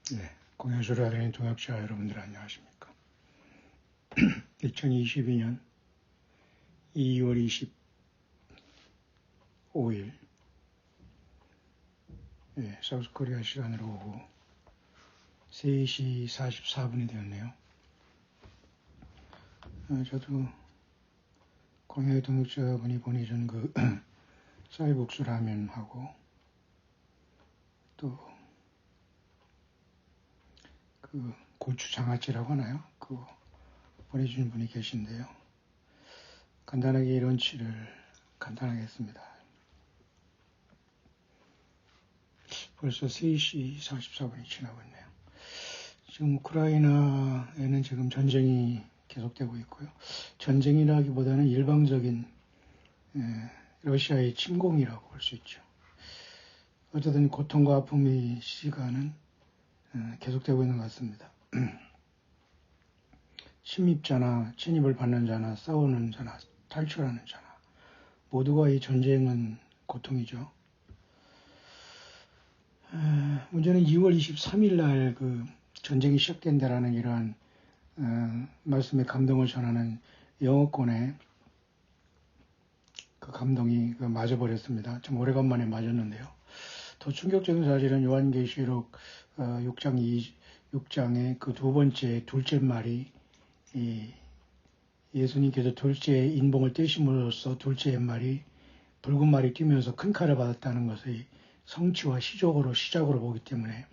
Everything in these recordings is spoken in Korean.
네, 공연수를 하는 동역자 여러분들 안녕하십니까. 2022년 2월 25일 사우스코리아 시간으로 오후 3시 44분이 되었네요. 저도 공연의 동역자분이 보내준 그 쌀국수 라면하고 또 그 고추 장아찌라고 하나요? 그거 보내주신 분이 계신데요. 간단하게 런치를 간단하게 했습니다. 벌써 3시 44분이 지나고 있네요. 지금 우크라이나에는 지금 전쟁이 계속되고 있고요. 전쟁이라기보다는 일방적인 러시아의 침공이라고 볼 수 있죠. 어쨌든 고통과 아픔의 시간은 계속되고 있는 것 같습니다. 침입자나 침입을 받는 자나 싸우는 자나 탈출하는 자나 모두가 이 전쟁은 고통이죠. 문제는 2월 23일 날 그 전쟁이 시작된다라는 이러한 말씀의 감동을 전하는 영어권의 그 감동이 맞아버렸습니다. 참 오래간만에 맞았는데요. 더 충격적인 사실은 요한계시록 6장의 그 두 번째 둘째 말이 예수님께서 둘째 인봉을 떼심으로써 둘째 말이 붉은 말이 뛰면서 큰 칼을 받았다는 것의 성취와 시작으로 보기 때문에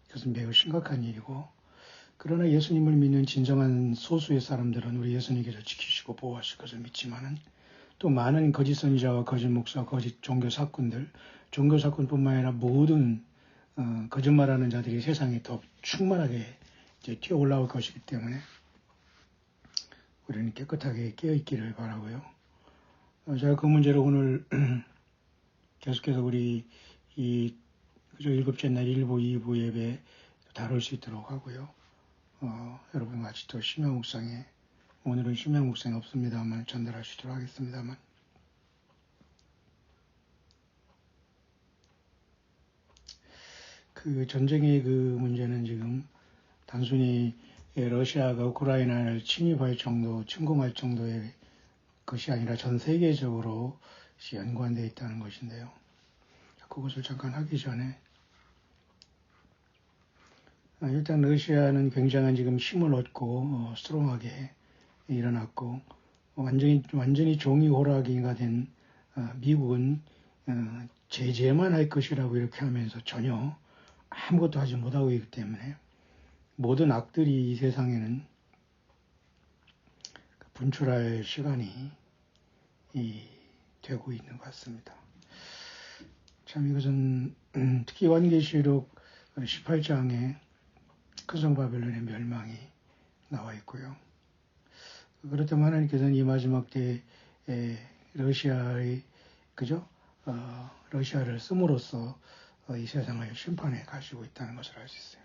그것은 매우 심각한 일이고, 그러나 예수님을 믿는 진정한 소수의 사람들은 우리 예수님께서 지키시고 보호하실 것을 믿지만은 또 많은 거짓 선지자와 거짓 목사, 거짓 종교 사건뿐만 아니라 모든 거짓말하는 자들이 세상에 더 충만하게 이제 튀어 올라올 것이기 때문에 우리는 깨끗하게 깨어있기를 바라고요. 제가 그 문제로 오늘 계속해서 우리 일곱째 날 1부, 2부 예배 다룰 수 있도록 하고요. 여러분 같이 또 심야 묵상에, 오늘은 심야 묵상이 없습니다만 전달할 수 있도록 하겠습니다만, 그 전쟁의 그 문제는 지금 단순히 러시아가 우크라이나를 침공할 정도의 것이 아니라 전 세계적으로 연관되어 있다는 것인데요. 그것을 잠깐 하기 전에 일단 러시아는 굉장한 지금 힘을 얻고 스트롱하게 일어났고 완전히 종이 호락이가 된 미국은 제재만 할 것이라고 이렇게 하면서 전혀 아무것도 하지 못하고 있기 때문에 모든 악들이 이 세상에는 분출할 시간이 되고 있는 것 같습니다. 참 이것은 특히 요한계시록 18장에 큰성 바벨론의 멸망이 나와 있고요. 그렇다면 하나님께서는 이 마지막 때에 러시아의 러시아를 씀으로써 이 세상을 심판해 가시고 있다는 것을 알 수 있어요.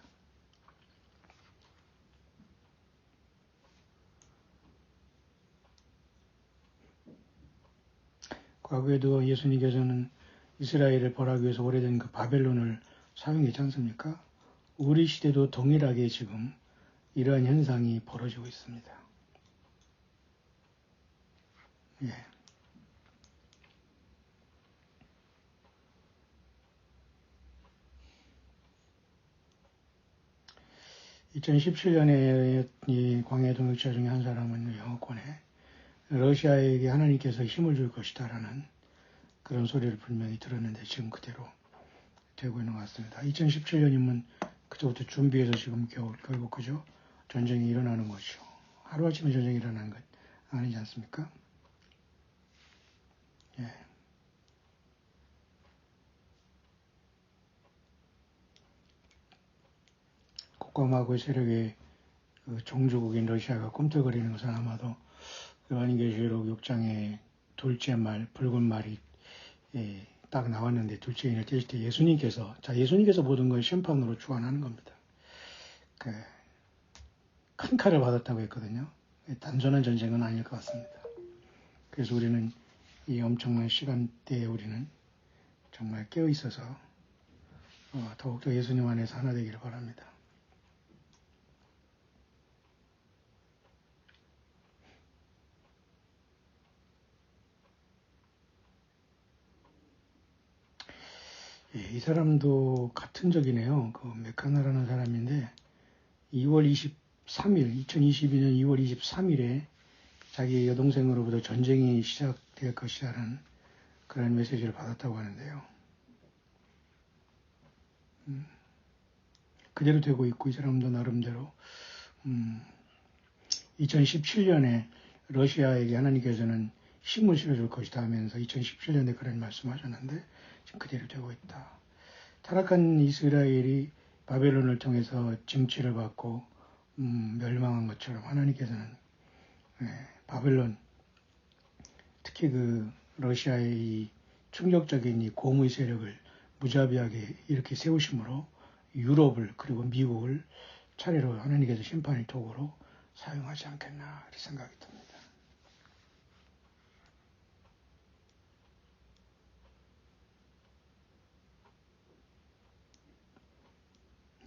과거에도 예수님께서는 이스라엘을 벌하기 위해서 오래된 그 바벨론을 사용했지 않습니까? 우리 시대도 동일하게 지금 이러한 현상이 벌어지고 있습니다. 예. 2017년에 이 광야 동역자 중에 한 사람은 영어권에 러시아에게 하나님께서 힘을 줄 것이다라는 그런 소리를 분명히 들었는데 지금 그대로 되고 있는 것 같습니다. 2017년이면 그때부터 준비해서 지금 결국 전쟁이 일어나는 거죠. 하루아침에 전쟁이 일어나는 것 아니지 않습니까? 예. 국가마고의 세력의 그 종주국인 러시아가 꿈틀거리는 것은 아마도 요한계시록 6장의 둘째 말, 붉은 말이 딱 나왔는데 둘째 인을 떼실 때 예수님께서 모든 걸 심판으로 주관하는 겁니다. 큰 칼을 받았다고 했거든요. 단순한 전쟁은 아닐 것 같습니다. 그래서 우리는 이 엄청난 시간대에 우리는 정말 깨어 있어서 더욱더 예수님 안에서 하나 되기를 바랍니다. 예, 이 사람도 같은 적이네요. 그 메카나라는 사람인데 2월 23일, 2022년 2월 23일에 자기 여동생으로부터 전쟁이 시작될 것이라는 그런 메시지를 받았다고 하는데요. 그대로 되고 있고 이 사람도 나름대로 2017년에 러시아에게 하나님께서는 힘을 실어줄 것이다 하면서 2017년에 그런 말씀하셨는데 지금 그대로 되고 있다. 타락한 이스라엘이 바벨론을 통해서 증치를 받고 멸망한 것처럼 하나님께서는 바벨론, 특히 그 러시아의 이 충격적인 이 공의 세력을 무자비하게 이렇게 세우심으로 유럽을 그리고 미국을 차례로 하나님께서 심판의 도구로 사용하지 않겠나 이렇게 생각이 듭니다.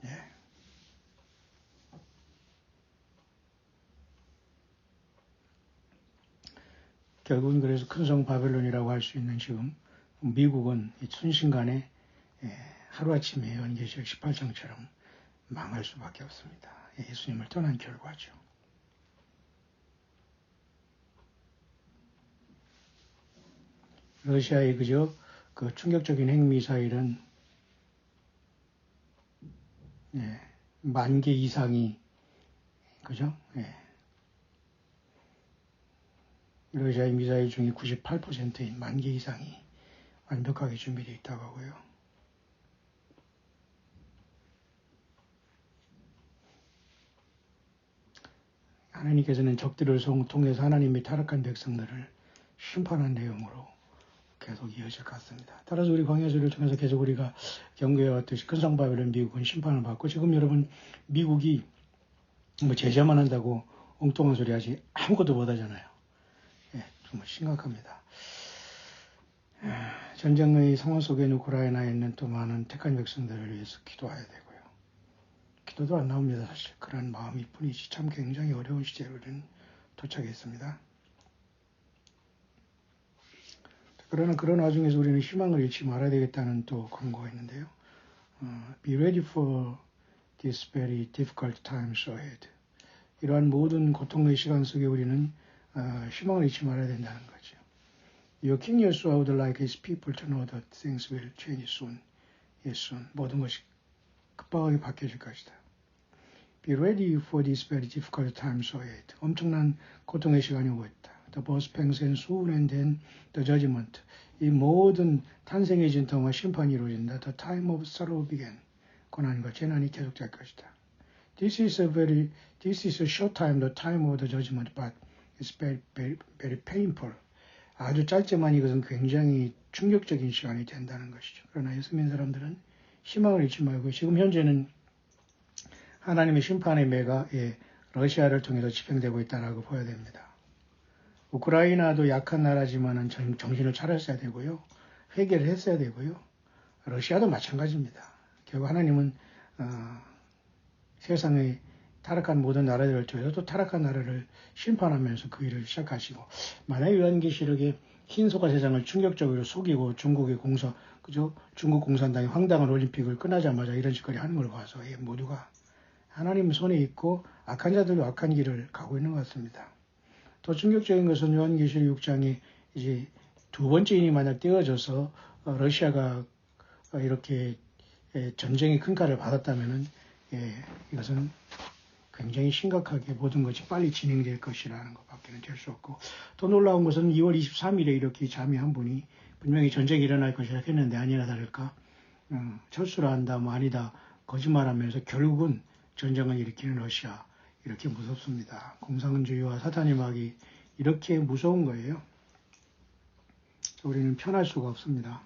네. 결국은 그래서 큰 성 바벨론이라고 할 수 있는 지금 미국은 순식간에 하루아침에 요한계시록 18장처럼 망할 수밖에 없습니다. 예수님을 떠난 결과죠. 러시아의 그저 그 충격적인 핵미사일은 10,000개 이상이 그죠? 러시아의 미사일 중에 98%인 10,000개 이상이 완벽하게 준비되어 있다고 하고요. 하나님께서는 적들을 통해서 하나님의 타락한 백성들을 심판한 내용으로 계속 이어질 것 같습니다. 따라서 우리 광야소리를 통해서 계속 우리가 경고해왔듯이 큰성 바벨론 미국은 심판을 받고 지금 여러분 미국이 뭐 제재만 한다고 엉뚱한 소리 하지 아무것도 못 하잖아요. 정말 심각합니다. 전쟁의 상황 속에 우크라이나에 있는 또 많은 택한 백성들을 위해서 기도해야 되고요. 기도도 안 나옵니다. 사실 그런 마음이 뿐이지 참 굉장히 어려운 시대에 우리는 도착했습니다. 그러나 그런 와중에서 우리는 희망을 잃지 말아야 되겠다는 또 권고가 있는데요. Be ready for these very difficult times ahead. 이러한 모든 고통의 시간 속에 우리는 희망을 잃지 말아야 된다는 거죠. Your king Yeshua would like his people to know that things will change soon. Yes, soon. 모든 것이 급박하게 바뀌어질 것이다. Be ready for these very difficult times ahead. 엄청난 고통의 시간이 오고 있다. The birth pangs and soon and then the judgment. 이 모든 탄생의 진통과 심판이 이루어진다. The time of sorrow began. 고난과 재난이 계속될 것이다. This is a short time, the time of the judgment, but it's very painful. 아주 짧지만 이것은 굉장히 충격적인 시간이 된다는 것이죠. 그러나 예수 믿는 사람들은 희망을 잃지 말고 지금 현재는 하나님의 심판의 매가 러시아를 통해서 집행되고 있다라고 봐야 됩니다. 우크라이나도 약한 나라지만 정신을 차렸어야 되고요. 회개를 했어야 되고요. 러시아도 마찬가지입니다. 결국 하나님은 세상의 타락한 모든 나라들을 통해서 또 타락한 나라를 심판하면서 그 일을 시작하시고 만약에 요한계시록에 흰소가 세상을 충격적으로 속이고 중국의 그죠? 중국 공산당이 황당한 올림픽을 끝나자마자 이런 짓거리 하는 걸 봐서 모두가 하나님 손에 있고 악한 자들도 악한 길을 가고 있는 것 같습니다. 더 충격적인 것은 요한계시록 6장에 이제 두 번째인이 만약 떼어져서 러시아가 이렇게 전쟁의 큰 칼을 받았다면은 이것은 굉장히 심각하게 모든 것이 빨리 진행될 것이라는 것밖에는 될 수 없고 더 놀라운 것은 2월 23일에 이렇게 자매 한 분이 분명히 전쟁이 일어날 것이라 했는데 아니나 다를까 철수를 한다 뭐 아니다 거짓말하면서 결국은 전쟁을 일으키는 러시아 이렇게 무섭습니다. 공산주의와 사탄의 막이 이렇게 무서운 거예요. 우리는 편할 수가 없습니다.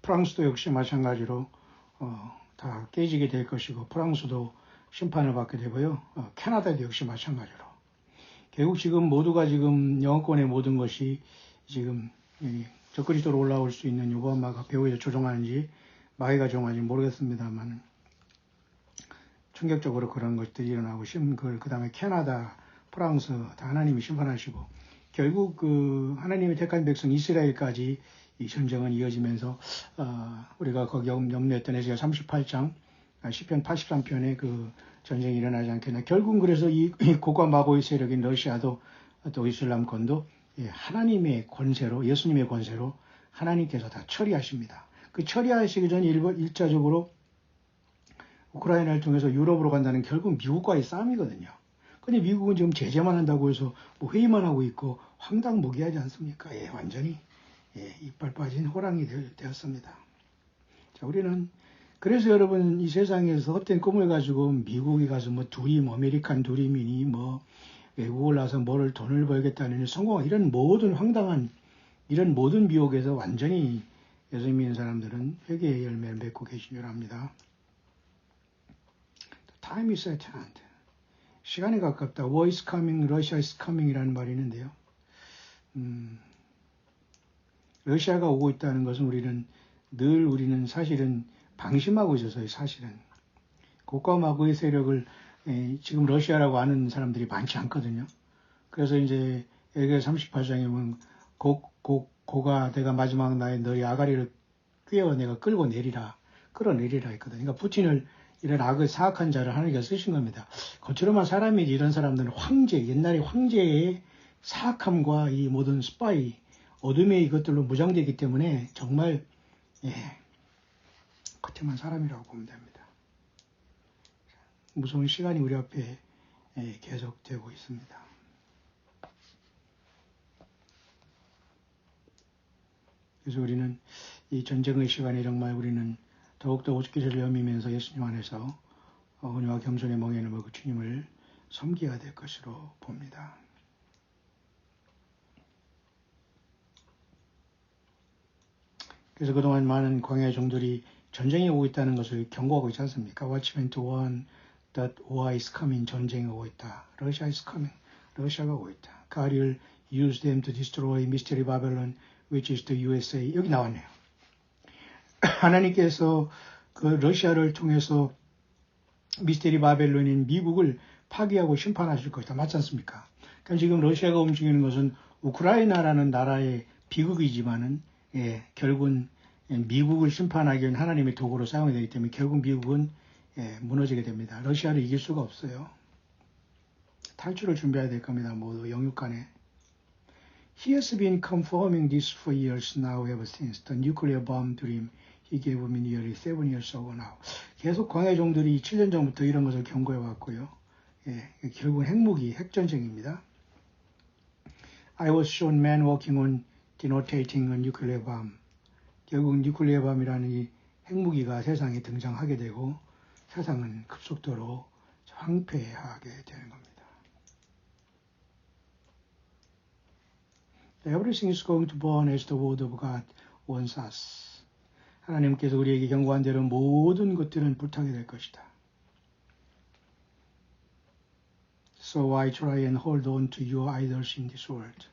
프랑스도 역시 마찬가지로 다 깨지게 될 것이고 프랑스도 심판을 받게 되고요. 캐나다도 역시 마찬가지로 결국 지금 모두가 지금 영어권의 모든 것이 지금 적그리스도로 올라올 수 있는 요보암마가 배후에서 조종하는지 마귀가 조종하는지 모르겠습니다만 충격적으로 그런 것들이 일어나고 그 다음에 캐나다, 프랑스 다 하나님이 심판하시고 결국 그 하나님의 택한 백성 이스라엘까지 이 전쟁은 이어지면서 우리가 거기 염려했던 에스겔 38장 시편 83편에 그 전쟁이 일어나지 않겠나. 결국은 그래서 이 고과 마고의 세력인 러시아도 또 이슬람권도 하나님의 권세로 예수님의 권세로 하나님께서 다 처리하십니다. 그 처리하시기 전에 일차적으로 우크라이나를 통해서 유럽으로 간다는 결국 미국과의 싸움이거든요. 근데 미국은 지금 제재만 한다고 해서 뭐 회의만 하고 있고 황당무계하지 않습니까? 완전히 이빨 빠진 호랑이 되었습니다. 자, 우리는 그래서 여러분 이 세상에서 헛된 꿈을 가지고 미국에 가서 뭐 두림, 아메리칸 두림이니 뭐 외국을 나서 뭐를 돈을 벌겠다는 성공한 이런 모든 황당한 이런 모든 미혹에서 완전히 예수 믿는 사람들은 회개의 열매를 맺고 계신 줄 압니다. Time is at hand. 시간이 가깝다. War is coming, Russia is coming 이라는 말이 있는데요. 러시아가 오고 있다는 것은 우리는 사실은 방심하고 있어서요. 사실은 고과 마구의 세력을 지금 러시아라고 아는 사람들이 많지 않거든요. 그래서 이제 에스겔 38장에 보면 고가 내가 마지막 나의 너희 아가리를 꿰어 내가 끌고 내리라 끌어내리라 했거든요. 그러니까 푸틴을 이런 사악한 자를 하나님께서 쓰신 겁니다. 겉으로만 사람이지 이런 사람들은 옛날에 황제의 사악함과 이 모든 스파이 어둠의 이것들로 무장되기 때문에 정말 겉에만 사람이라고 보면 됩니다. 무서운 시간이 우리 앞에 계속되고 있습니다. 그래서 우리는 이 전쟁의 시간에 정말 우리는 더욱더 오죽기를 여미면서 예수님 안에서 은혜와 겸손의 멍에를 먹고 주님을 섬겨야 될 것으로 봅니다. 그래서 그동안 많은 광야의 종들이 전쟁이 오고 있다는 것을 경고하고 있지 않습니까? Watchmen to warn that war is coming. 전쟁이 오고 있다. Russia is coming. 러시아가 오고 있다. God will use them to destroy mystery Babylon, which is the USA. 여기 나왔네요. 하나님께서 그 러시아를 통해서 미스테리 바벨론인 미국을 파괴하고 심판하실 것이다. 맞지 않습니까? 그러니까 지금 러시아가 움직이는 것은 우크라이나라는 나라의 비극이지만은 결국은 미국을 심판하기 위한 하나님의 도구로 사용이 되기 때문에 결국 미국은 무너지게 됩니다. 러시아를 이길 수가 없어요. 탈출을 준비해야 될 겁니다. 모두 영육간에. He has been confirming this for years now ever since the nuclear bomb dream he gave me nearly 7 years ago now. 계속 광해 종들이 7년 전부터 이런 것을 경고해 왔고요. 결국은 핵전쟁입니다. I was shown men working on denotating a nuclear bomb. 결국 뉴클리어 밤이라는 이 핵무기가 세상에 등장하게 되고 세상은 급속도로 황폐하게 되는 겁니다. Everything is going to burn as the word of God warns us. 하나님께서 우리에게 경고한 대로 모든 것들은 불타게 될 것이다. So I try and hold on to your idols in this world.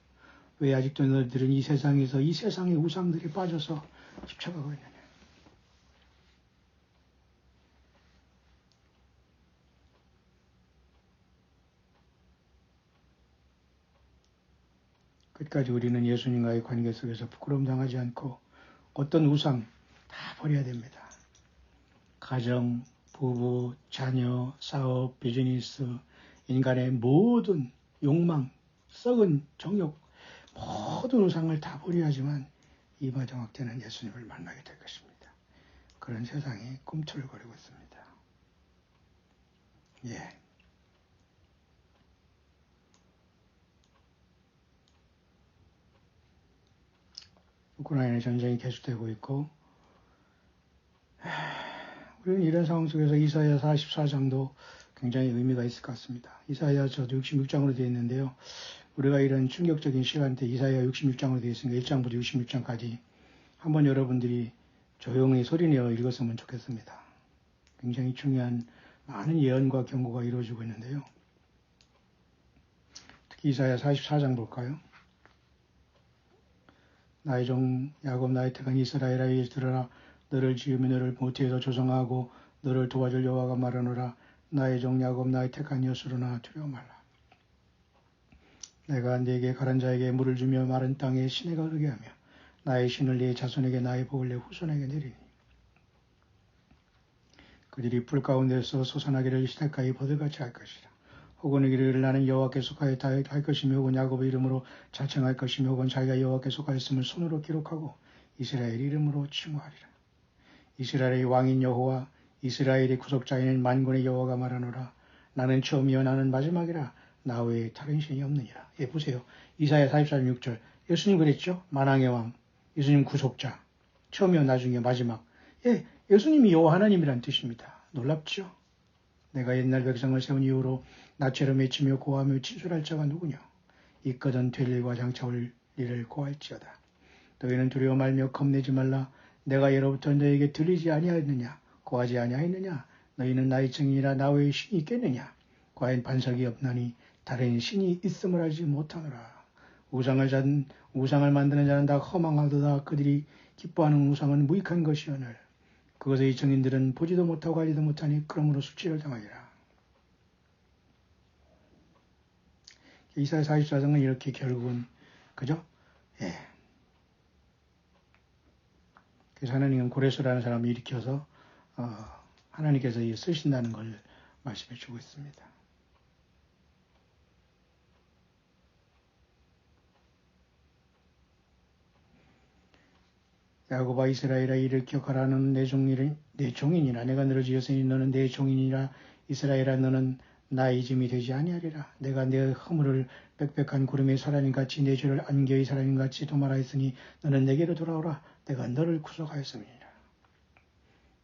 왜 아직도 너희들은 이 세상에서 이 세상의 우상들이 빠져서 집착하고 있느냐. 끝까지 우리는 예수님과의 관계 속에서 부끄러움 당하지 않고 어떤 우상 다 버려야 됩니다. 가정, 부부, 자녀, 사업, 비즈니스, 인간의 모든 욕망, 썩은 정욕, 모든 우상을 다 버려야지만 이 마지막 때는 예수님을 만나게 될 것입니다. 그런 세상이 꿈틀거리고 있습니다. 우크라이나 전쟁이 계속되고 있고 우리는 이런 상황 속에서 이사야 44장도 굉장히 의미가 있을 것 같습니다. 이사야 저도 66장으로 되어 있는데요. 우리가 이런 충격적인 시간대 이사야 66장으로 되어 있으니까 1장부터 66장까지 한번 여러분들이 조용히 소리내어 읽었으면 좋겠습니다. 굉장히 중요한 많은 예언과 경고가 이루어지고 있는데요. 특히 이사야 44장 볼까요? 나의 종 야곱 나의 택한 이스라엘아 들으라. 너를 지으며 너를 모태에서 조성하고 너를 도와줄 여호와가 말하노라. 나의 종 야곱 나의 택한 여수로나 두려워 말라. 내가 네게 가란 자에게 물을 주며 마른 땅에 시내가 흐르게 하며 나의 신을 네 자손에게 나의 복을 내 후손에게 내리니 그들이 불 가운데서 솟아나기를 시냇가에 버들같이 할 것이라. 혹은 이르기를 나는 여호와께 속하였다 할 것이며 혹은 야곱의 이름으로 자청할 것이며 혹은 자기가 여호와께 속하였음을 손으로 기록하고 이스라엘 이름으로 칭호하리라. 이스라엘의 왕인 여호와 이스라엘의 구속자인 만군의 여호와가 말하노라. 나는 처음이요 나는 마지막이라. 나 외에 다른 신이 없느니라. 예, 보세요. 이사야 44장 6절. 예수님 그랬죠. 만왕의 왕. 예수님 구속자. 처음이요 나중이요 마지막. 예, 예수님이 여호와 하나님이란 뜻입니다. 놀랍죠? 내가 옛날 백성을 세운 이후로 나처럼 외치며 고하며 진술할 자가 누구냐? 있거든 될 일과 장차 올 일을 고할지어다. 너희는 두려워 말며 겁내지 말라. 내가 예로부터 너에게 들리지 아니하였느냐? 고하지 아니하였느냐? 너희는 나의 증인이라 나 외에 신이 있겠느냐? 과연 반석이 없나니 다른 신이 있음을 알지 못하노라. 우상을 만드는 자는 다 허망하도다. 그들이 기뻐하는 우상은 무익한 것이오늘 그것의 증인들은 보지도 못하고 알지도 못하니 그러므로 수치를 당하리라. 이사야 44장은 이렇게 결국은 그죠? 예. 그래서 하나님은 고레스라는 사람을 일으켜서 하나님께서 쓰신다는 걸 말씀해 주고 있습니다. 야곱아 이스라엘아 이를 기억하라. 너는 내 종이니라. 내가 너를 지었으니 너는 내 종이니라. 이스라엘아 너는 나의 짐이 되지 아니하리라. 내가 내 허물을 빽빽한 구름의 사람인같이 내 죄를 안개의 사람인같이 도말하였으니 너는 내게로 돌아오라. 내가 너를 구속하였음이니라.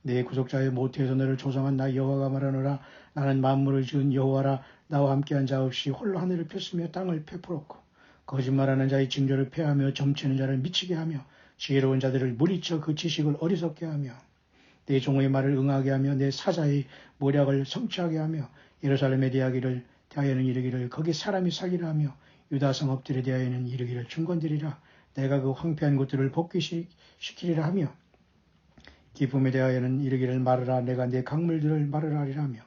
내 구속자의 모태에서 너를 조성한 나 여호와가 말하노라. 나는 만물을 지은 여호와라. 나와 함께한 자 없이 홀로 하늘을 폈으며 땅을 베풀었고 거짓말하는 자의 징조를 폐하며 점치는 자를 미치게 하며 지혜로운 자들을 물리쳐 그 지식을 어리석게 하며 내 종의 말을 응하게 하며 내 사자의 모략을 성취하게 하며 예루살렘에 대하여는 이르기를 거기 사람이 살리라 하며 유다 성읍들에 대하여는 이르기를 중건되리라. 내가 그 황폐한 곳들을 복귀시키리라 하며 기쁨에 대하여는 이르기를 말하라. 내가 내 강물들을 마르라 하리라 하며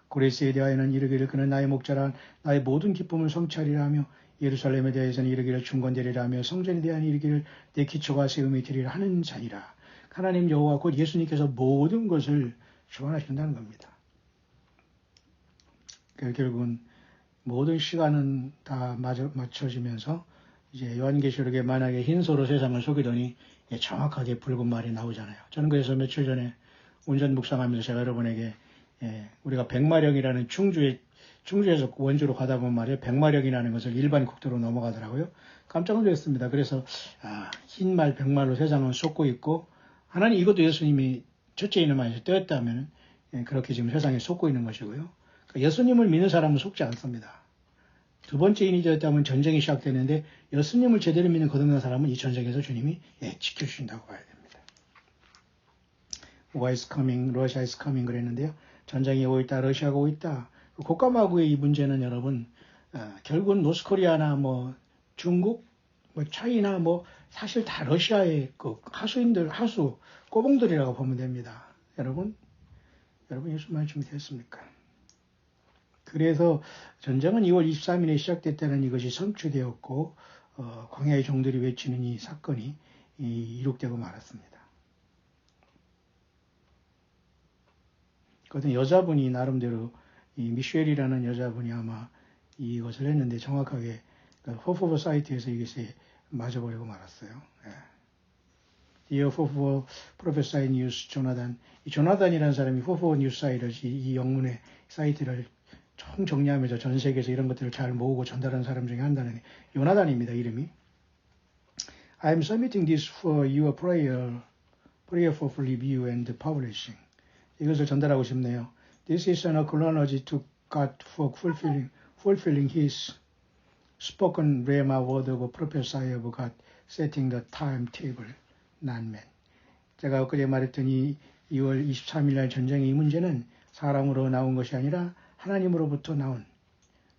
고레스에 대하여는 이르기를 그는 나의 목자라. 나의 모든 기쁨을 성취하리라 하며 예루살렘에 대해서는 이르기를 중건되리라 하며 성전에 대한 이르기를 내 기초가 세움이 되리라 하는 자니라. 하나님 여호와 곧 예수님께서 모든 것을 주관하신다는 겁니다. 결국은 모든 시간은 다 맞춰지면서 이제 요한계시록에 만약에 흰소로 세상을 속이더니 정확하게 붉은 말이 나오잖아요. 저는 그래서 며칠 전에 운전 묵상하면서 제가 여러분에게 우리가 백마령이라는 충주에서 원주로 가다 보면 말이에요. 백마령이라는 것을 일반 국도로 넘어가더라고요. 깜짝 놀랐습니다. 그래서 흰말 백말로 세상은 쏟고 있고 하나님 이것도 예수님이 첫째 이름 안에서 떼었다면 그렇게 지금 세상에 쏟고 있는 것이고요. 그러니까 예수님을 믿는 사람은 속지 않습니다. 두 번째 인이 되었다면 전쟁이 시작되는데 예수님을 제대로 믿는 거듭난 사람은 이 전쟁에서 주님이 지켜주신다고 봐야 됩니다. War is coming, Russia is coming 그랬는데요. 전쟁이 오고 있다, 러시아가 오고 있다. 고까마구의 이 문제는 여러분 결국은 노스코리아나 뭐 중국, 뭐 차이나 뭐 사실 다 러시아의 그 하수 꼬봉들이라고 보면 됩니다. 여러분 예수 많이 준비됐습니까? 그래서 전쟁은 2월 23일에 시작됐다는 이것이 성취되었고 광야의 종들이 외치는 이 사건이 이룩되고 말았습니다. 그것은 여자분이 나름대로 이 미셸이라는 여자분이 아마 이것을 했는데 정확하게 포포버 사이트에서 이것이 맞아버리고 말았어요. Dear 포포버 프로페서의 뉴스 조나단. 이 조나단이라는 사람이 포포버 뉴스 사이트를 이 영문의 사이트를 총 정리하면서 전 세계에서 이런 것들을 잘 모으고 전달하는 사람 중에 한 사람이 요나단입니다. 이름이. I am submitting this for your prayerful review and publishing. 이것을 전달하고 싶네요. This is an acknowledgement to God for fulfilling His spoken rhema word of prophecy of God, setting the timetable, not man. 제가 엊그제 말했더니 2월 23일 날 전쟁의 이 문제는 사람으로 나온 것이 아니라 하나님으로부터 나온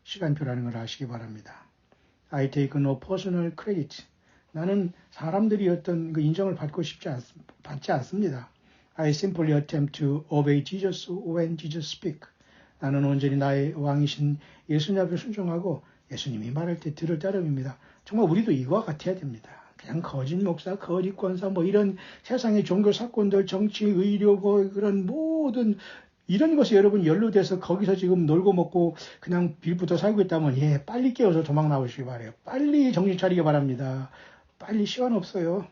시간표라는 걸 아시기 바랍니다. I take no personal credit. 나는 사람들이 어떤 그 인정을 받지 않습니다. I simply attempt to obey Jesus when Jesus speak. 나는 온전히 나의 왕이신 예수님 앞에 순종하고 예수님이 말할 때 들을 따름입니다. 정말 우리도 이거와 같아야 됩니다. 그냥 거짓 목사, 거짓 권사, 뭐 이런 세상의 종교 사건들, 정치, 의료, 그런 모든 이런 것에 여러분 연루돼서 거기서 지금 놀고 먹고 그냥 빌부터 살고 있다면 예, 빨리 깨어서 도망 나오시기 바래요. 빨리 정신 차리기 바랍니다. 빨리 시간 없어요.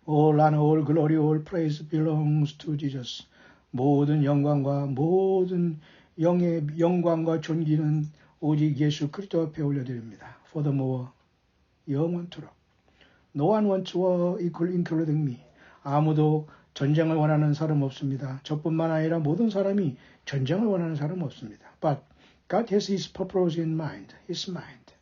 All honor, all glory, all praise belongs to Jesus. 모든 영광과 모든 영광과 존귀는 오직 예수 그리스도 앞에 올려드립니다. Furthermore, 영원토록. No one wants war including me. 아무도 전쟁을 원하는 사람 없습니다. 저뿐만 아니라 모든 사람이 전쟁을 원하는 사람 없습니다. But God has His purpose in mind, His mind.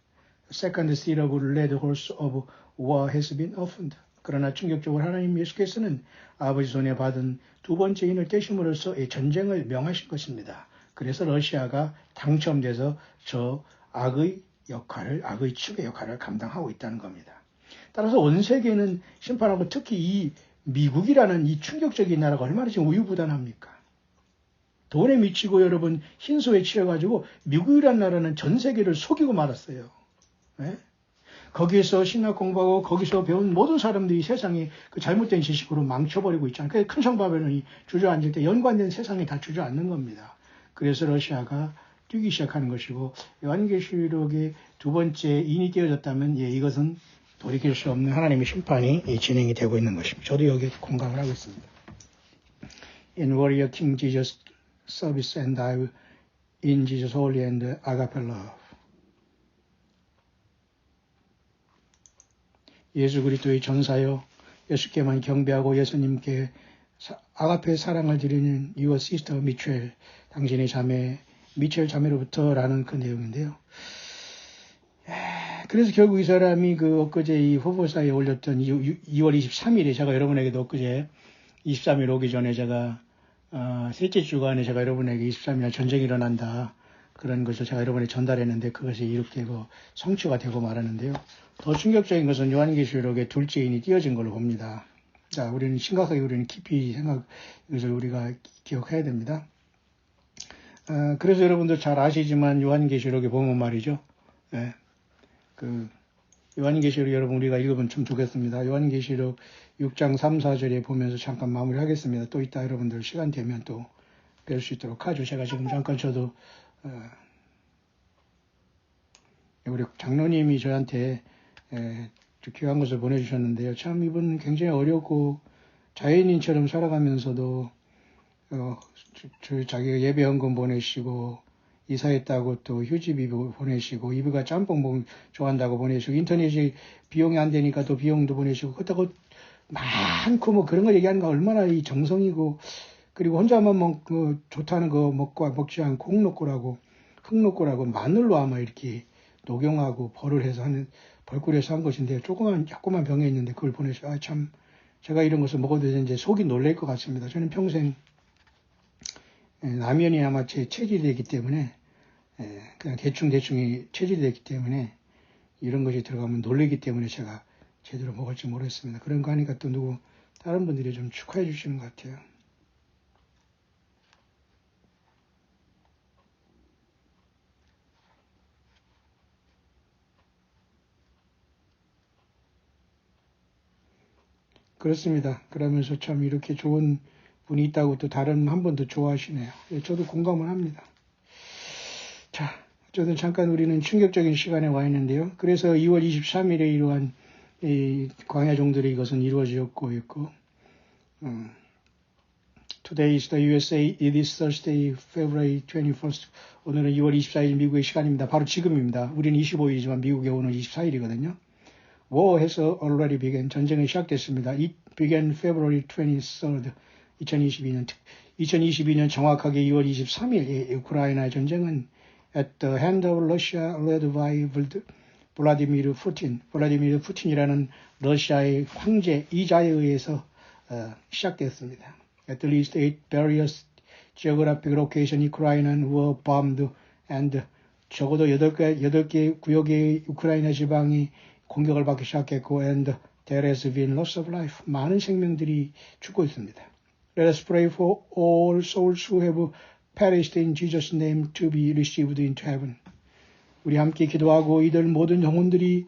The second seed of the red horse of war has been opened. 그러나 충격적으로 하나님 예수께서는 아버지 손에 받은 두 번째 인을 떼심으로써 이 전쟁을 명하신 것입니다. 그래서 러시아가 당첨돼서 저 악의 축의 역할을 감당하고 있다는 겁니다. 따라서 온 세계는 심판하고 특히 이 미국이라는 이 충격적인 나라가 얼마나 지금 우유부단합니까? 돈에 미치고 여러분 흰수에 취해가지고 미국이라는 나라는 전 세계를 속이고 말았어요. 네? 거기에서 신학 공부하고 거기서 배운 모든 사람들이 세상에 그 잘못된 지식으로 망쳐버리고 있잖아요. 그래서 큰 성바벨론이 주저앉을 때 연관된 세상이 다 주저앉는 겁니다. 그래서 러시아가 뛰기 시작하는 것이고 요한계시록의 두 번째 인이 띄어졌다면 예, 이것은 돌이킬 수 없는 하나님의 심판이 진행이 되고 있는 것입니다. 저도 여기에 공감을 하고 있습니다. In Warrior King Jesus Service and I in Jesus Holy and Agape Love. 예수 그리스도의 전사여 예수께만 경배하고 예수님께 아가페 사랑을 드리는 Your Sister 미첼, 당신의 자매 미첼 자매로부터라는 그 내용인데요. 그래서 결국 이 사람이 그 엊그제 이 후보사에 올렸던 2월 23일에 제가 여러분에게도 엊그제 23일 오기 전에 제가 셋째 주간에 제가 여러분에게 23일 전쟁이 일어난다 그런 것을 제가 여러분에게 전달했는데 그것이 이렇게 성취가 되고 말았는데요. 더 충격적인 것은 요한계시록의 둘째 인이 띄어진 걸로 봅니다. 자, 우리는 심각하게 깊이 이것을 우리가 기억해야 됩니다. 그래서 여러분들 잘 아시지만 요한계시록에 보면 말이죠. 네, 요한계시록 여러분 우리가 읽으면 좀 좋겠습니다. 요한계시록 6장 3, 4절에 보면서 잠깐 마무리하겠습니다. 또 이따 여러분들 시간 되면 또 뵐 수 있도록 하죠. 제가 지금 잠깐 저도 우리 장로님이 저한테 귀한 것을 보내주셨는데요. 참 이분 굉장히 어렵고 자연인처럼 살아가면서도 자기가 예배헌금 보내시고 이사했다고 또 휴지비 보내시고 이브가 짬뽕 좋아한다고 보내시고 인터넷이 비용이 안 되니까 또 비용도 보내시고 그렇다고 많고 뭐 그런 거 얘기하는 거 얼마나 이 정성이고 그리고 혼자만 좋다는 거 먹지 않고 흑록고라고 마늘로 아마 이렇게 녹용하고 벌을 해서 벌꿀에서 한 것인데 조그만 병에 있는데 그걸 보내서 참 제가 이런 것을 먹어도 이제 속이 놀랄 것 같습니다. 저는 평생 라면이 아마 제 체질이 되기 때문에 그냥 대충이 체질이 되기 때문에 이런 것이 들어가면 놀라기 때문에 제가 제대로 먹을지 모르겠습니다. 그런 거 하니까 또 다른 분들이 좀 축하해 주시는 것 같아요. 그렇습니다. 그러면서 참 이렇게 좋은 분이 있다고 또 다른 한 분 더 좋아하시네요. 저도 공감을 합니다. 자, 어쨌든 잠깐 우리는 충격적인 시간에 와 있는데요. 그래서 2월 23일에 이러한 이 광야종들의 이것은 이루어지고 있고 Today is the USA, it is Thursday, February 21st. 오늘은 2월 24일 미국의 시간입니다. 바로 지금입니다. 우리는 25일이지만 미국에 오늘 24일이거든요. War has already begun. 전쟁이 시작됐습니다. It began February 23rd, 2022년 정확하게 2월 23일 우크라이나의 전쟁은 at the hand of Russia led by Vladimir Putin. 블라디미르 푸틴이라는 러시아의 황제 이자에 의해서 시작됐습니다. At least 8 various geographic locations in Ukraine were bombed and 적어도 8개 구역의 우크라이나 지방이 공격을 받기 시작했고 and there has been loss of life. 많은 생명들이 죽고 있습니다. Let us pray for all souls who have perished in Jesus' name to be received into heaven. 우리 함께 기도하고 이들 모든 영혼들이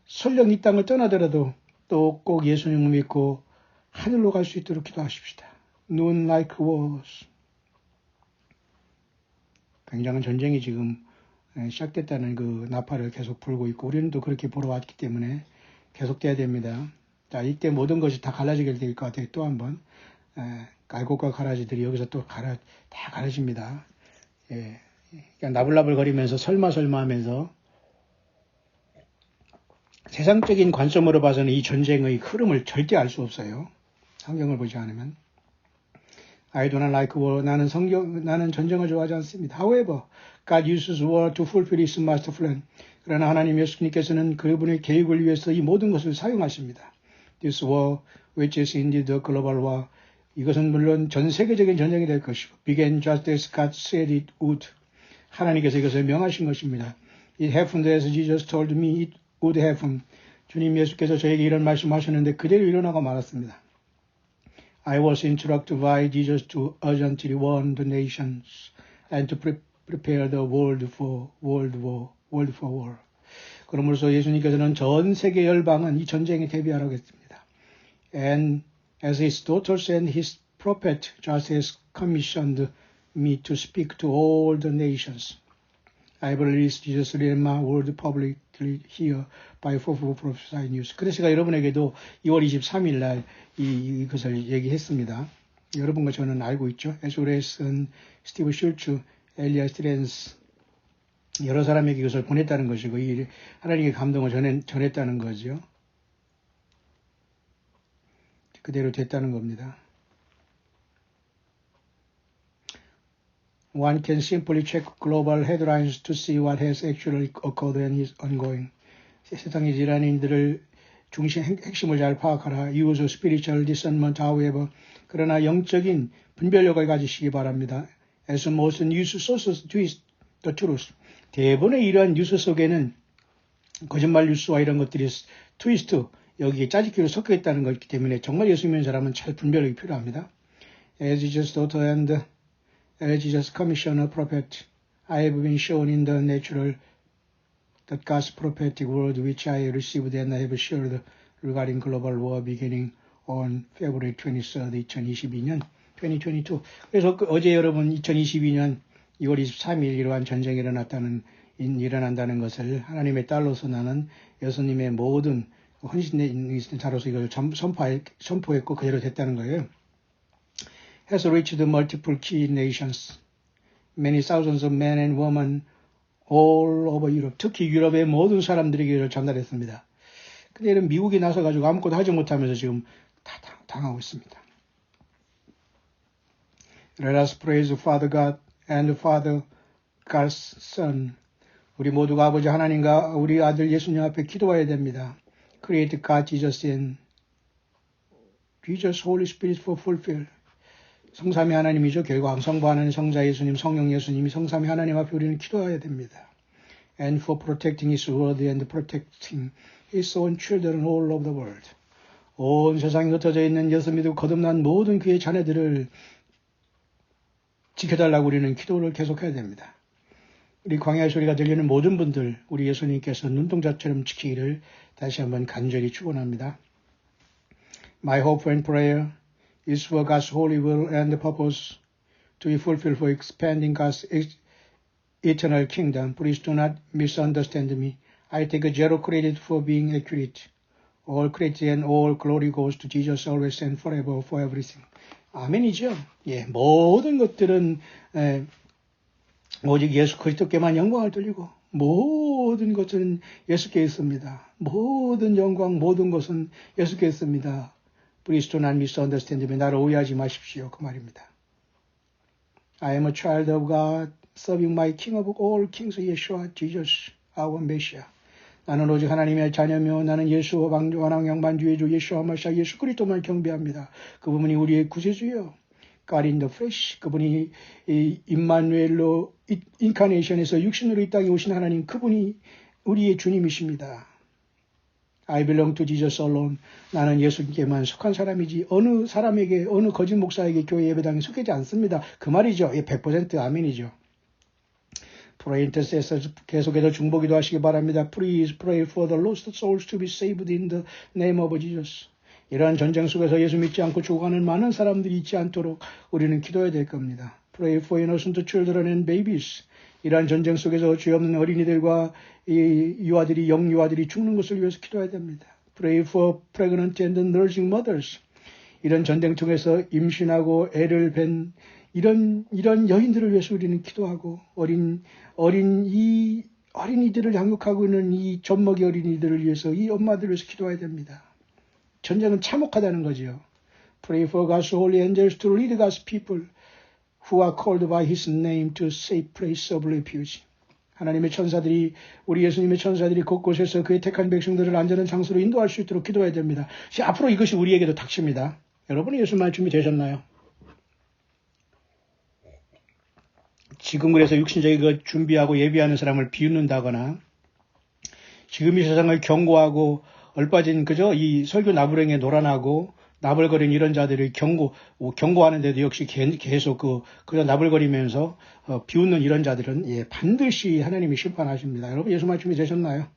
설령 이 땅을 떠나더라도 또 꼭 예수님을 믿고 하늘로 갈 수 있도록 기도하십시다. Noon like wars. 굉장한 전쟁이 지금 시작됐다는 그 나팔을 계속 불고 있고 우리는 또 그렇게 보러 왔기 때문에 계속돼야 됩니다. 자, 이때 모든 것이 다 갈라지게 될 것 같아요. 또 한번 갈고과 가라지들이 여기서 또 다 갈라집니다. 예, 그러니까 나불나불 거리면서 설마 하면서 세상적인 관점으로 봐서는 이 전쟁의 흐름을 절대 알 수 없어요. 성경을 보지 않으면. I do not like war. 나는 전쟁을 좋아하지 않습니다. However, God uses war to fulfill His master plan. 그러나 하나님 예수님께서는 그분의 계획을 위해서 이 모든 것을 사용하십니다. This war, which is indeed a global war, 이것은 물론 전 세계적인 전쟁이 될 것이고, began just as God said it would. 하나님께서 이것을 명하신 것입니다. It happened as Jesus told me it would happen. 주님 예수께서 저에게 이런 말씀하셨는데 그대로 일어나고 말았습니다. I was instructed by Jesus to urgently warn the nations and to prepare the world for war. 그러므로서 예수님께서는 전 세계 열방은 이 전쟁에 대비하라고 했습니다. And as his daughters and his prophet just has commissioned me to speak to all the nations. I have released Jesus' rema word publicly here by faithful prophesied news. 그래서 제가 여러분에게도 2월 23일 날 이것을 얘기했습니다. 여러분과 저는 알고 있죠. 에스오레슨, 스티브 슐츠, 엘리아 스트렌스 여러 사람에게 이것을 보냈다는 것이고 이 하나님의 감동을 전했다는 거죠. 그대로 됐다는 겁니다. One can simply check global headlines to see what has actually occurred and is ongoing. 세상의 질환인들을 핵심을 잘 파악하라. Use spiritual discernment, however. 그러나 영적인 분별력을 가지시기 바랍니다. As most news sources twist the truth. 대부분의 이러한 뉴스 속에는 거짓말 뉴스와 이런 것들이 트위스트, 여기에 짜집기로 섞여 있다는 것이기 때문에 정말 예수 믿는 사람은 잘 분별력이 필요합니다. As Jesus daughter and as Jesus commissioner prophet, I have been shown in the natural that God's prophetic word which I received and I have shared regarding global war beginning on February 23rd, 2022. 그래서 어제 여러분 2022년 2월 23일 이러한 전쟁이 일어난다는 것을 하나님의 딸로서 나는 예수님의 모든 헌신된 자로서 이걸 선포했고 그대로 됐다는 거예요. Has reached multiple key nations. Many thousands of men and women all over Europe. 특히 유럽의 모든 사람들에게 이걸 전달했습니다. 근데 이런 미국이 나서가지고 아무것도 하지 못하면서 지금 다 당하고 있습니다. Let us praise Father God and Father God's Son. 우리 모두가 아버지 하나님과 우리 아들 예수님 앞에 기도해야 됩니다. Create God, Jesus and Jesus, Holy Spirit for fulfill. 성삼위 하나님이죠. 결국 성부 하나님, 성자 예수님, 성령 예수님이 성삼위 하나님 앞에 우리는 기도해야 됩니다. And for protecting His word and protecting His own children all over the world. 온 세상에 흩어져 있는 예수 믿고 거듭난 모든 그의 자녀들을 지켜달라고 우리는 기도를 계속해야 됩니다. 우리 광야의 소리가 들리는 모든 분들, 우리 예수님께서 눈동자처럼 지키기를 다시 한번 간절히 축원합니다. My hope and prayer is for God's holy will and purpose to be fulfilled for expanding God's eternal kingdom. Please do not misunderstand me. I take zero credit for being accurate. All credit and all glory goes to Jesus always and forever for everything. 아멘이죠. 예, 모든 것들은 오직 예수 그리스도께만 영광을 돌리고 모든 것은 예수께 있습니다. 모든 영광, 모든 것은 예수께 있습니다. Please do not misunderstand me. 나를 오해하지 마십시오. 그 말입니다. I am a child of God, serving my King of all kings, Yeshua, Jesus, our Messiah. 나는 오직 하나님의 자녀며 나는 예수 왕왕 양반주의 주 예수와 마시아 예수 그리스도만 경배합니다. 그분이 우리의 구세주요. God in the flesh. 그분이 임마누엘로 인카네이션에서 육신으로 이 땅에 오신 하나님 그분이 우리의 주님이십니다. I belong to Jesus alone. 나는 예수님께만 속한 사람이지 어느 사람에게 어느 거짓 목사에게 교회 예배당에 속하지 않습니다. 그 말이죠. 100% 아멘이죠. Pray intercessors 계속해서 중보기도 하시기 바랍니다. Please pray for the lost souls to be saved in the name of Jesus. 이러한 전쟁 속에서 예수 믿지 않고 죽어가는 많은 사람들이 있지 않도록 우리는 기도해야 될 겁니다. Pray for innocent children and babies. 이러한 전쟁 속에서 죄 없는 어린이들과 유아들이 영유아들이 죽는 것을 위해서 기도해야 됩니다. Pray for pregnant and nursing mothers. 이런 전쟁 통해서 임신하고 애를 뵌 이런 여인들을 위해서 우리는 기도하고 어린이들을 양육하고 있는 이 젖먹이 어린이들을 위해서 이 엄마들을 위해서 기도해야 됩니다. 전쟁은 참혹하다는 거지요. Pray for God's holy angels to lead God's people who are called by His name to safe place of refuge. 하나님의 천사들이 우리 예수님의 천사들이 곳곳에서 그의 택한 백성들을 안전한 장소로 인도할 수 있도록 기도해야 됩니다. 앞으로 이것이 우리에게도 닥칩니다. 여러분이 예수님을 준비되셨나요? 지금 그래서 육신적인 준비하고 예비하는 사람을 비웃는다거나 지금 이 세상을 경고하고 얼빠진 이 설교 나불행에 놀아나고 나불거리는 이런 자들을 경고하는데도 역시 계속 그저 나불거리면서 비웃는 이런 자들은 반드시 하나님이 심판하십니다. 여러분 예수님 준비되셨나요?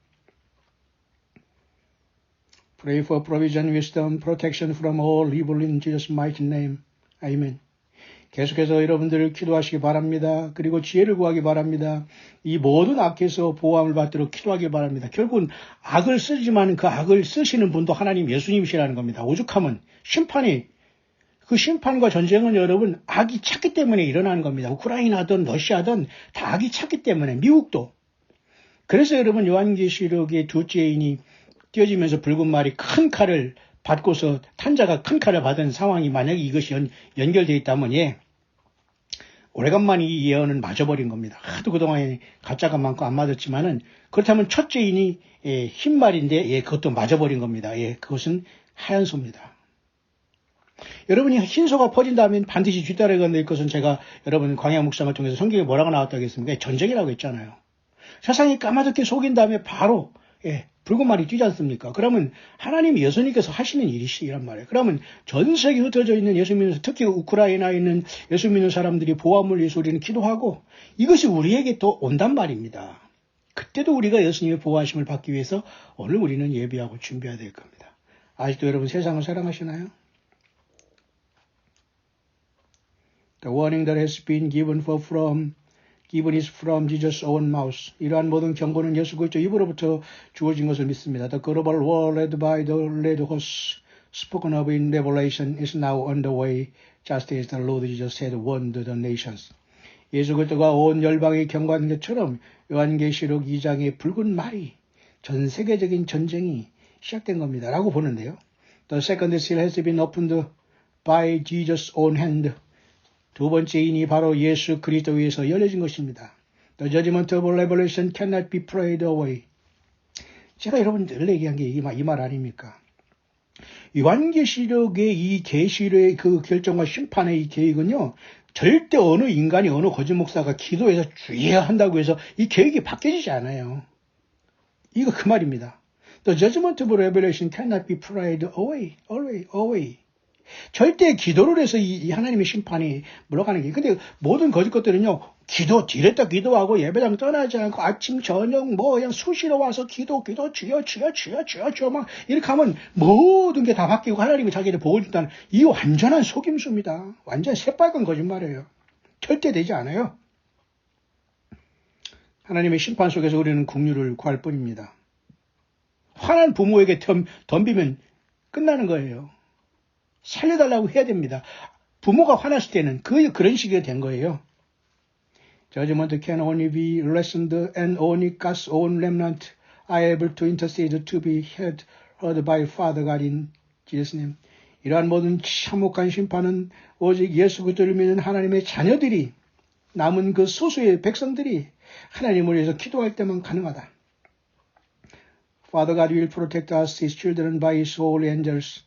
Pray for provision, wisdom, protection from all evil in Jesus' mighty name. Amen. 계속해서 여러분들 기도하시기 바랍니다. 그리고 지혜를 구하기 바랍니다. 이 모든 악에서 보호함을 받도록 기도하기 바랍니다. 결국은 악을 쓰지만 그 악을 쓰시는 분도 하나님 예수님이시라는 겁니다. 오죽하면 그 심판과 전쟁은 여러분 악이 찼기 때문에 일어나는 겁니다. 우크라이나든 러시아든 다 악이 찼기 때문에 미국도. 그래서 여러분 요한계시록의 둘째 인이 뛰어지면서 붉은 말이 큰 칼을 받고서 탄자가 큰 칼을 받은 상황이 만약에 이것이 연결되어 있다면 오래간만에 이 예언은 맞아버린 겁니다. 하도 그동안에 가짜가 많고 안 맞았지만은 그렇다면 첫째 인이 흰 말인데 그것도 맞아버린 겁니다. 그것은 하얀 소입니다. 여러분이 흰소가 퍼진 다음에 반드시 뒤따라가야 될 것은 제가 여러분 광야 묵상을 통해서 성경에 뭐라고 나왔다고 했습니까? 전쟁이라고 했잖아요. 세상이 까마득히 속인 다음에 바로 붉은 말이 뛰지 않습니까? 그러면 하나님 예수님께서 하시는 일이란 말이에요. 그러면 전 세계에 흩어져 있는 예수 믿는 특히 우크라이나에 있는 예수 믿는 사람들이 보호함을 위해서 우리는 기도하고 이것이 우리에게 또 온단 말입니다. 그때도 우리가 예수님의 보호하심을 받기 위해서 오늘 우리는 예비하고 준비해야 될 겁니다. 아직도 여러분 세상을 사랑하시나요? The warning that has been given is from Jesus' own mouth. 이러한 모든 경고는 예수 그리스도 입으로부터 주어진 것을 믿습니다. The global war led by the red horse spoken of in Revelation is now underway, just as the Lord Jesus had warned the nations. 예수 그리스도가 온 열방에 경고한 것처럼 요한계시록 2장의 붉은 말이 전 세계적인 전쟁이 시작된 겁니다. 라고 보는데요. The second seal has been opened by Jesus' own hand. 두 번째 인이 바로 예수 그리스도에 의해서 열려진 것입니다. The judgment of Revelation cannot be prayed away. 제가 여러분들 얘기한 게 이 말 아닙니까? 요한계시록의 이 계시록의 그 결정과 심판의 이 계획은요. 절대 어느 인간이 어느 거짓 목사가 기도해서 주의해야 한다고 해서 이 계획이 바뀌어지지 않아요. 이거 그 말입니다. The judgment of Revelation cannot be prayed away. 절대 기도를 해서 이 하나님의 심판이 물러가는 게. 근데 모든 거짓 것들은요, 뒤랬다 기도하고 예배당 떠나지 않고 아침, 저녁, 그냥 수시로 와서 기도, 주여, 막 이렇게 하면 모든 게 다 바뀌고 하나님이 자기를 복을 준다는 이 완전한 속임수입니다. 완전 새빨간 거짓말이에요. 절대 되지 않아요. 하나님의 심판 속에서 우리는 긍휼을 구할 뿐입니다. 화난 부모에게 덤비면 끝나는 거예요. 살려달라고 해야 됩니다. 부모가 화났을 때는 그런 식이 된 거예요. Judgment can only be lessened and only God's own remnant are able to intercede to be heard by Father God in Jesus' name. 이러한 모든 참혹한 심판은 오직 예수 그리스도를 믿는 하나님의 자녀들이 남은 그 소수의 백성들이 하나님을 위해서 기도할 때만 가능하다. Father God will protect us, His children, by His holy angels.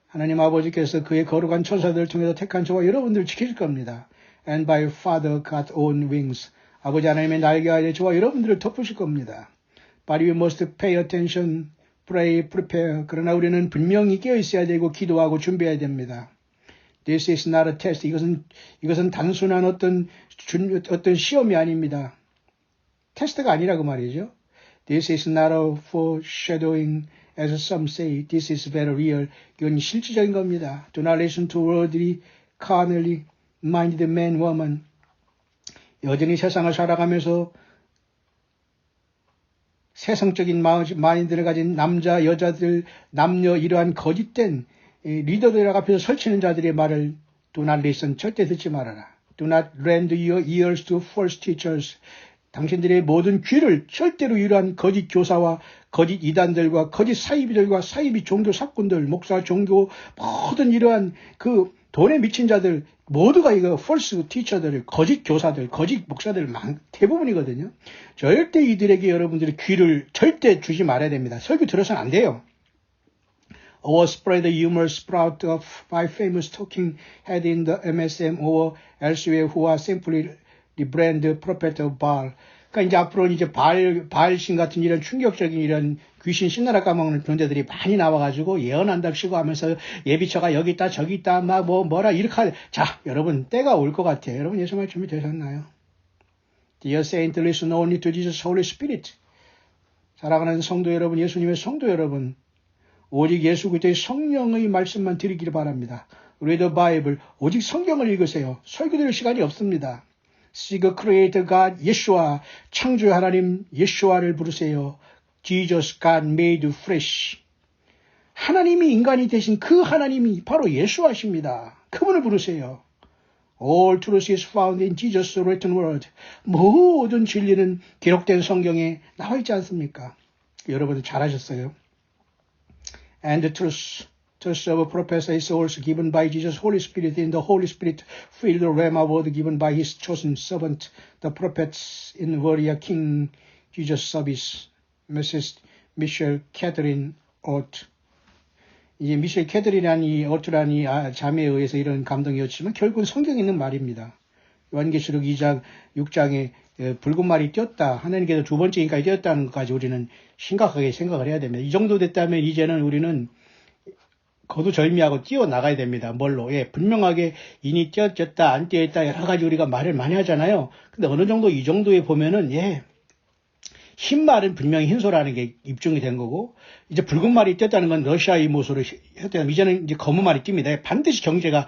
하나님 아버지께서 그의 거룩한 천사들을 통해서 택한 저와 여러분들을 지키실 겁니다. And by Father God's own wings. 아버지 하나님의 날개 아래 저와 여러분들을 덮으실 겁니다. But we must pay attention pray, prepare. 그러나 우리는 분명히 깨어 있어야 되고 기도하고 준비해야 됩니다. This is not a test. 이것은 단순한 어떤 시험이 아닙니다. 테스트가 아니라고 말이죠. This is not a foreshadowing, as some say. This is very real. 이건 실질적인 겁니다. Do not listen to worldly, carnally minded man, woman. 여전히 세상을 살아가면서 세상적인 마인드를 가진 남자, 여자들, 남녀 이러한 거짓된 리더들 앞에서 설치는 자들의 말을 do not listen, 절대 듣지 말아라. Do not lend your ears to false teachers. 당신들의 모든 귀를 절대로 이러한 거짓 교사와 거짓 이단들과 거짓 사이비들과 사이비 종교 사꾼들, 목사, 종교 모든 이러한 그 돈에 미친 자들 모두가 이거 false teacher들, 거짓 교사들, 거짓 목사들 대부분이거든요. 절대 이들에게 여러분들이 귀를 절대 주지 말아야 됩니다. 설교 들어서는 안 돼요. Or spread the humor sprout of by famous talking head in the MSM or elsewhere who are simply the brand prophet of Baal. 그러니까 이제 앞으로는 이제 바알신 같은 이런 충격적인 이런 귀신 신나라 까먹는 존재들이 많이 나와가지고 예언한답시고 하면서 예비처가 여기 있다 저기 있다 막 뭐라 이렇게 자 여러분 때가 올 것 같아요. 여러분 예수 말 준비되셨나요? Dear saint, listen only to Jesus Holy Spirit. 사랑하는 성도 여러분, 예수님의 성도 여러분, 오직 예수 그리스도의 성령의 말씀만 드리기를 바랍니다. Read the Bible. 오직 성경을 읽으세요. 설교드릴 시간이 없습니다. Seek a Creator God, 예수와 창조의 하나님 예수와를 부르세요. Jesus God made flesh. 하나님이 인간이 되신 그 하나님이 바로 예수하십니다. 그분을 부르세요. All truth is found in Jesus' written word. 모든 진리는 기록된 성경에 나와 있지 않습니까? 여러분 잘하셨어요. And the truth of a prophet is also given by Jesus' Holy Spirit in the Holy Spirit filled Rhema word given by his chosen servant, the prophets in warrior King Jesus service. Mrs. Michelle Catherine Ott. 이제 미셸 캐들이라니 어트라니 자매에 의해서 이런 감동이었지만 결국은 성경에 있는 말입니다. 요한계시록 2장 6장에 붉은 말이 띄었다. 하나님께서 두 번째 인간이 띄었다는 것까지 우리는 심각하게 생각을 해야 됩니다. 이 정도 됐다면 이제는 우리는 거두절미하고 뛰어나가야 됩니다. 뭘로? 예, 분명하게 인이 띄었다, 안 띄었다 여러 가지 우리가 말을 많이 하잖아요. 근데 어느 정도 이 정도에 보면은 예, 흰 말은 분명히 흰소라는 게 입증이 된 거고 이제 붉은 말이 띄었다는 건 러시아의 모습으로 했다면 이제는 이제 검은 말이 띕니다. 반드시 경제가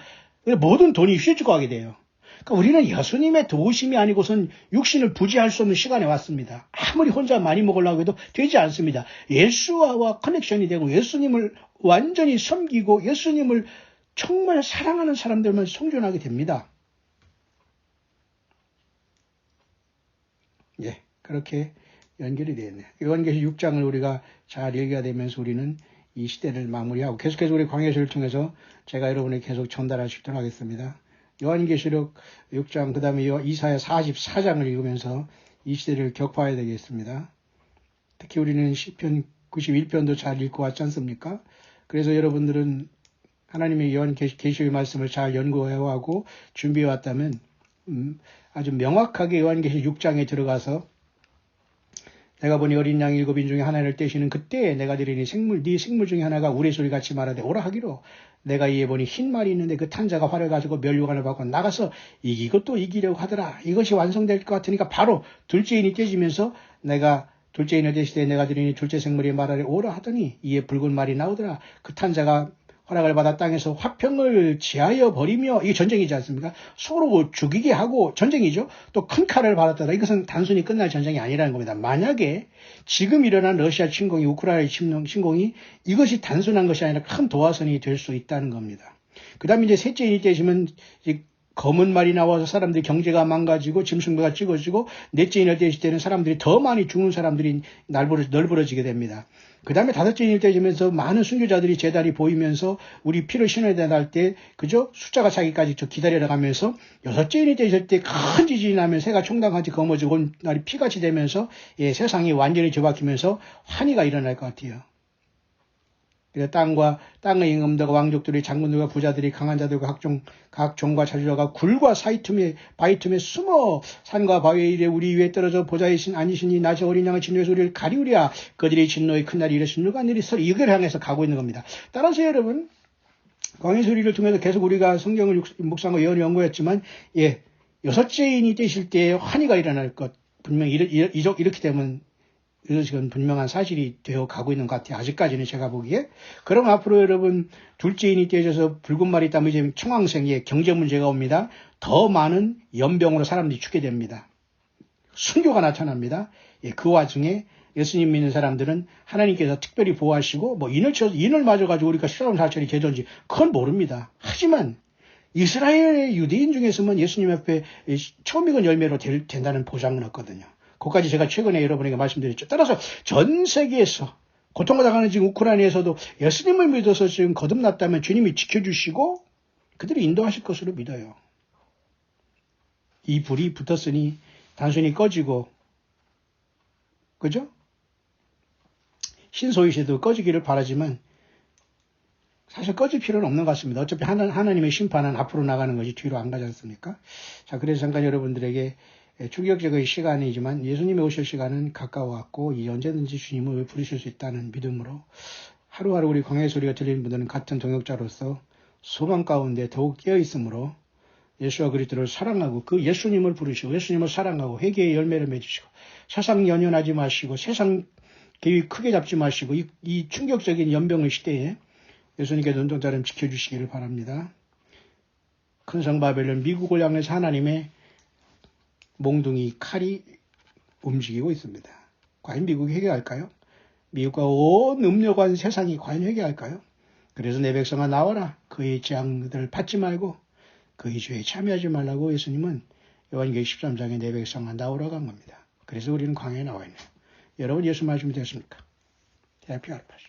모든 돈이 휘어지고 가게 돼요. 그러니까 우리는 예수님의 도우심이 아니고선 육신을 부지할 수 없는 시간에 왔습니다. 아무리 혼자 많이 먹으려고 해도 되지 않습니다. 예수와 커넥션이 되고 예수님을 완전히 섬기고 예수님을 정말 사랑하는 사람들만 성존하게 됩니다. 예, 그렇게 연결이 되어 있네요. 요한계시록 6장을 우리가 잘 읽어야 되면서 우리는 이 시대를 마무리하고 계속해서 우리 광야시를 통해서 제가 여러분에게 계속 전달할 수 있도록 하겠습니다. 요한계시록 6장 그 다음에 이사야 44장을 읽으면서 이 시대를 격파해야 되겠습니다. 특히 우리는 시편 91편도 잘 읽고 왔지 않습니까? 그래서 여러분들은 하나님의 요한계시록의 말씀을 잘 연구해오고 준비해왔다면 아주 명확하게 요한계시록 6장에 들어가서 내가 보니 어린 양 7인 중에 하나를 떼시는 그때에 내가 드리니 네 생물 중에 하나가 우레소리 같이 말하되 오라 하기로 내가 이에 보니 흰 말이 있는데 그 탄자가 활을 가지고 멸류관을 받고 나가서 이기고 또 이기려고 하더라. 이것이 완성될 것 같으니까 바로 둘째인이 떼지면서 내가 둘째인을 떼시되 내가 드리니 둘째 생물이 말하되 오라 하더니 이에 붉은 말이 나오더라. 그 탄자가 허락을 받아 땅에서 화평을 지하여 버리며 이게 전쟁이지 않습니까? 서로 죽이게 하고 전쟁이죠. 또 큰 칼을 받았더라. 이것은 단순히 끝날 전쟁이 아니라는 겁니다. 만약에 지금 일어난 러시아 침공이 우크라이나 침공이 이것이 단순한 것이 아니라 큰 도화선이 될 수 있다는 겁니다. 그 다음에 이제 셋째인이 되시면 검은 말이 나와서 사람들이 경제가 망가지고 짐승배가 찍어지고 넷째인을 떼실 때는 사람들이 더 많이 죽는 사람들이 널브러지게 됩니다. 그 다음에 다섯째인을 떼지면서 많은 순교자들이 제단이 보이면서 우리 피를 신어야 될 때 그죠? 숫자가 차기까지 기다려 가면서 여섯째인이 떼실 때 큰 지진이 나면 새가 총당같이 거머쥐고 온 날이 피같이 되면서 예, 세상이 완전히 뒤바뀌면서 환희가 일어날 것 같아요. 땅의 임금들과 왕족들이 장군들과 부자들이 강한 자들과 각 종과 자주자가 굴과 바위 틈에 숨어 산과 바위 이래 우리 위에 떨어져 보좌이신 아니시니 낮에 어린 양의 진노에서 우리를 가리우랴. 그들이 진노의 큰 날이 이르신 누가 내리서 이걸 향해서 가고 있는 겁니다. 따라서 여러분 광해 소리를 통해서 계속 우리가 성경을 묵상하고 예언을 연구했지만 여섯째인이 되실 때에 환희가 일어날 것 분명히 이렇게 되면 이것은 분명한 사실이 되어 가고 있는 것 같아요. 아직까지는 제가 보기에. 그럼 앞으로 여러분 둘째인이 떼져서 붉은 말이 있다면 이제 청황생에 경제 문제가 옵니다. 더 많은 연병으로 사람들이 죽게 됩니다. 순교가 나타납니다. 그 와중에 예수님 믿는 사람들은 하나님께서 특별히 보호하시고 인을 맞아가지고 우리가 실험 사철이 되든지 그건 모릅니다. 하지만 이스라엘의 유대인 중에서만 예수님 앞에 처음 익은 열매로 된다는 보장은 없거든요. 그것까지 제가 최근에 여러분에게 말씀드렸죠. 따라서 전 세계에서 고통을 당하는 지금 우크라이나에서도 예수님을 믿어서 지금 거듭났다면 주님이 지켜주시고 그들이 인도하실 것으로 믿어요. 이 불이 붙었으니 단순히 꺼지고, 그죠? 신소이시도 꺼지기를 바라지만 사실 꺼질 필요는 없는 것 같습니다. 어차피 하나님의 심판은 앞으로 나가는 것이 뒤로 안 가지 않습니까? 자, 그래서 잠깐 여러분들에게 충격적인 시간이지만 예수님이 오실 시간은 가까워왔고 언제든지 주님을 부르실 수 있다는 믿음으로 하루하루 우리 광야의 소리가 들리는 분들은 같은 동역자로서 소망 가운데 더욱 깨어있으므로 예수와 그리스도를 사랑하고 그 예수님을 부르시고 예수님을 사랑하고 회개의 열매를 맺으시고 세상 연연하지 마시고 세상 계획 크게 잡지 마시고 이 충격적인 연병의 시대에 예수님께 눈동자를 지켜주시기를 바랍니다. 큰 성 바벨론 미국을 향해서 하나님의 몽둥이 칼이 움직이고 있습니다. 과연 미국이 회개할까요? 미국과 온 음녀관 세상이 과연 회개할까요? 그래서 내 백성아 나와라. 그의 재앙들을 받지 말고 그의 죄에 참여하지 말라고 예수님은 요한계시록 13장에 내 백성아 나오라고 한 겁니다. 그래서 우리는 광야에 나와 있네요. 여러분 예수 말씀이 되었습니까? 대학교 알파시.